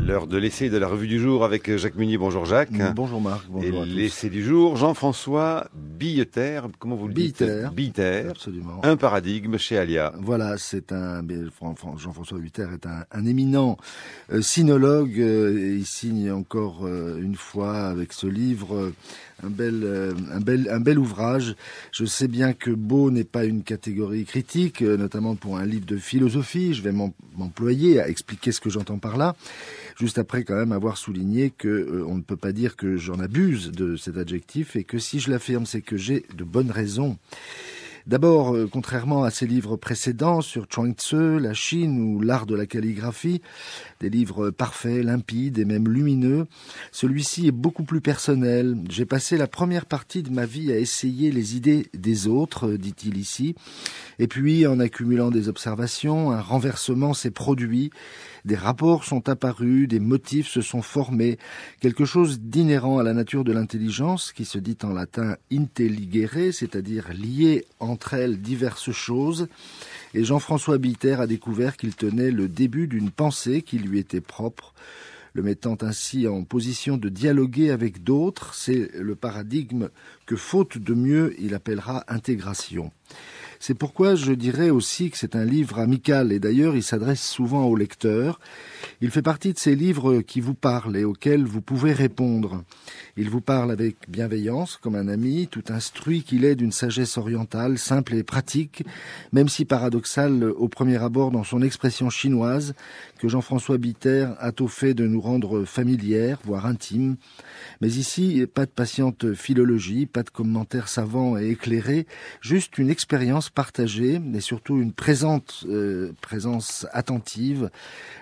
L'heure de l'essai de la revue du jour avec Jacques Munier. Bonjour Jacques. Bonjour Marc, bonjour à tous. L'essai du jour, Jean-François Billeter, comment vous le dites? Billeter. Absolument. Un paradigme chez Alia. Voilà, Jean-François Billeter est un éminent sinologue. Il signe encore une fois avec ce livre un bel ouvrage. Je sais bien que beau n'est pas une catégorie critique, notamment pour un livre de philosophie. Je vais m'employer à expliquer ce que j'entends par là. Juste après quand même avoir souligné que on ne peut pas dire que j'en abuse de cet adjectif et que si je l'affirme, c'est que j'ai de bonnes raisons. D'abord, contrairement à ses livres précédents sur Chuang Tzu, la Chine ou l'art de la calligraphie, des livres parfaits, limpides et même lumineux, celui-ci est beaucoup plus personnel. J'ai passé la première partie de ma vie à essayer les idées des autres, dit-il ici, et puis en accumulant des observations, un renversement s'est produit, des rapports sont apparus, des motifs se sont formés, quelque chose d'inhérent à la nature de l'intelligence, qui se dit en latin intelligere, c'est-à-dire lier entre elles diverses choses, et Jean-François Billeter a découvert qu'il tenait le début d'une pensée qui lui était propre, le mettant ainsi en position de dialoguer avec d'autres. C'est le paradigme que, faute de mieux, il appellera intégration. C'est pourquoi je dirais aussi que c'est un livre amical, et d'ailleurs il s'adresse souvent aux lecteurs. Il fait partie de ces livres qui vous parlent et auxquels vous pouvez répondre. Il vous parle avec bienveillance, comme un ami, tout instruit qu'il est d'une sagesse orientale, simple et pratique, même si paradoxale au premier abord dans son expression chinoise, que Jean-François Billeter a au fait de nous rendre familières, voire intimes. Mais ici, pas de patiente philologie, pas de commentaires savants et éclairés, juste une expérience partagée, mais surtout une présence attentive.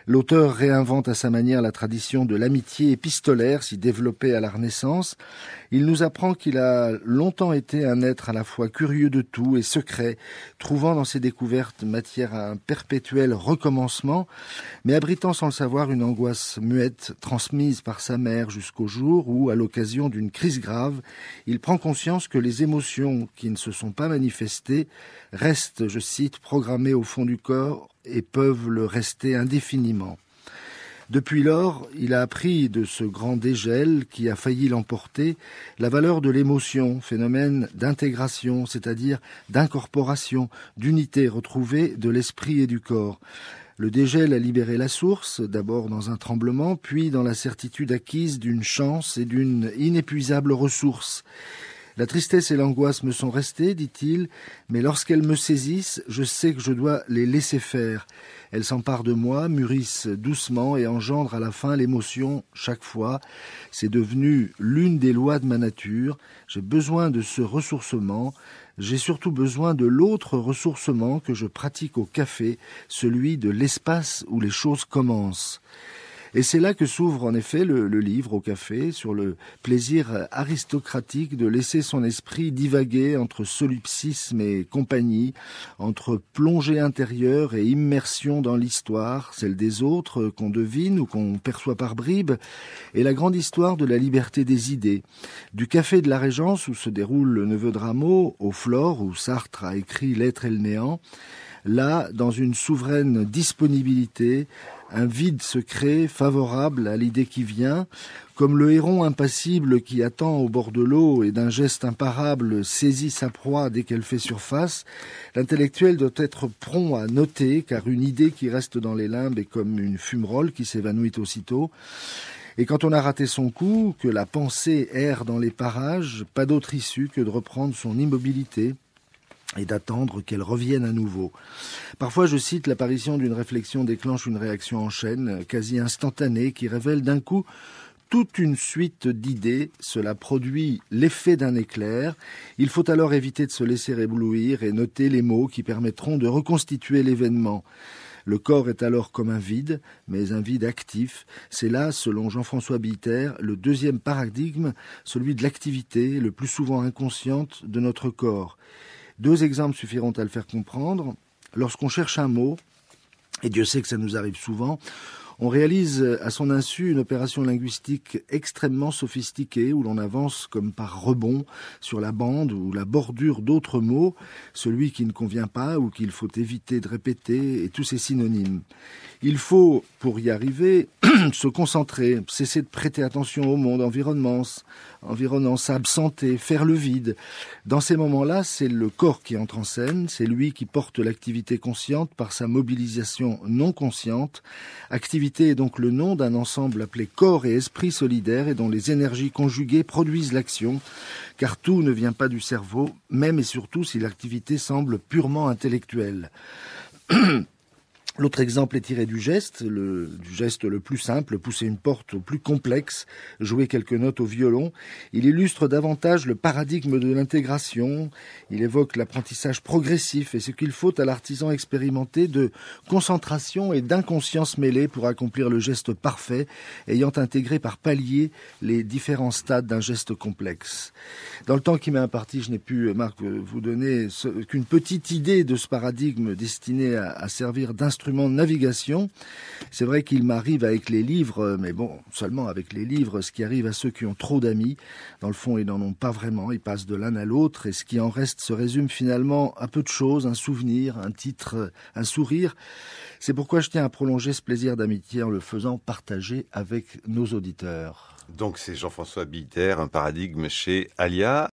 L'auteur réinvente à sa manière la tradition de l'amitié épistolaire, si développée à la Renaissance. Il nous apprend qu'il a longtemps été un être à la fois curieux de tout et secret, trouvant dans ses découvertes matière à un perpétuel recommencement, mais abritant sans le savoir une angoisse muette transmise par sa mère jusqu'au jour où, à l'occasion d'une crise grave, il prend conscience que les émotions qui ne se sont pas manifestées restent, je cite, programmées au fond du corps et peuvent le rester indéfiniment. Depuis lors, il a appris de ce grand dégel qui a failli l'emporter la valeur de l'émotion, phénomène d'intégration, c'est-à-dire d'incorporation, d'unité retrouvée de l'esprit et du corps. Le dégel a libéré la source, d'abord dans un tremblement, puis dans la certitude acquise d'une chance et d'une inépuisable ressource. La tristesse et l'angoisse me sont restées, dit-il, mais lorsqu'elles me saisissent, je sais que je dois les laisser faire. Elles s'emparent de moi, mûrissent doucement et engendrent à la fin l'émotion chaque fois. C'est devenu l'une des lois de ma nature. J'ai besoin de ce ressourcement. J'ai surtout besoin de l'autre ressourcement que je pratique au café, celui de l'espace où les choses commencent. Et c'est là que s'ouvre en effet le livre au café, sur le plaisir aristocratique de laisser son esprit divaguer entre solipsisme et compagnie, entre plongée intérieure et immersion dans l'histoire, celle des autres qu'on devine ou qu'on perçoit par bribes, et la grande histoire de la liberté des idées. Du café de la Régence où se déroule le Neveu de Rameau, au Flore où Sartre a écrit L'être et le néant, là, dans une souveraine disponibilité, un vide se crée favorable à l'idée qui vient, comme le héron impassible qui attend au bord de l'eau et d'un geste imparable saisit sa proie dès qu'elle fait surface. L'intellectuel doit être prompt à noter, car une idée qui reste dans les limbes est comme une fumerole qui s'évanouit aussitôt. Et quand on a raté son coup, que la pensée erre dans les parages, pas d'autre issue que de reprendre son immobilité et d'attendre qu'elle revienne à nouveau. Parfois, je cite, l'apparition d'une réflexion déclenche une réaction en chaîne, quasi instantanée, qui révèle d'un coup toute une suite d'idées. Cela produit l'effet d'un éclair. Il faut alors éviter de se laisser éblouir et noter les mots qui permettront de reconstituer l'événement. Le corps est alors comme un vide, mais un vide actif. C'est là, selon Jean-François Billeter, le deuxième paradigme, celui de l'activité, le plus souvent inconsciente, de notre corps. 2 exemples suffiront à le faire comprendre. Lorsqu'on cherche un mot, et Dieu sait que ça nous arrive souvent, On réalise à son insu une opération linguistique extrêmement sophistiquée où l'on avance comme par rebond sur la bande ou la bordure d'autres mots, celui qui ne convient pas ou qu'il faut éviter de répéter et tous ces synonymes. Il faut, pour y arriver, se concentrer, cesser de prêter attention au monde environnant, s'absenter, faire le vide. Dans ces moments-là, c'est le corps qui entre en scène, c'est lui qui porte l'activité consciente par sa mobilisation non consciente. Activité est donc le nom d'un ensemble appelé corps et esprit solidaire et dont les énergies conjuguées produisent l'action, car tout ne vient pas du cerveau, même et surtout si l'activité semble purement intellectuelle. L'autre exemple est tiré du geste le plus simple, pousser une porte au plus complexe, jouer quelques notes au violon. Il illustre davantage le paradigme de l'intégration, il évoque l'apprentissage progressif et ce qu'il faut à l'artisan expérimenté de concentration et d'inconscience mêlée pour accomplir le geste parfait, ayant intégré par paliers les différents stades d'un geste complexe. Dans le temps qui m'est imparti, je n'ai pu, Marc, vous donner qu'une petite idée de ce paradigme destiné à servir d'instrument de navigation. C'est vrai qu'il m'arrive avec les livres, mais bon, seulement avec les livres, ce qui arrive à ceux qui ont trop d'amis. Dans le fond, ils n'en ont pas vraiment, ils passent de l'un à l'autre, et ce qui en reste se résume finalement à peu de choses, un souvenir, un titre, un sourire. C'est pourquoi je tiens à prolonger ce plaisir d'amitié en le faisant partager avec nos auditeurs. Donc c'est Jean-François Billeter, un paradigme chez Alia.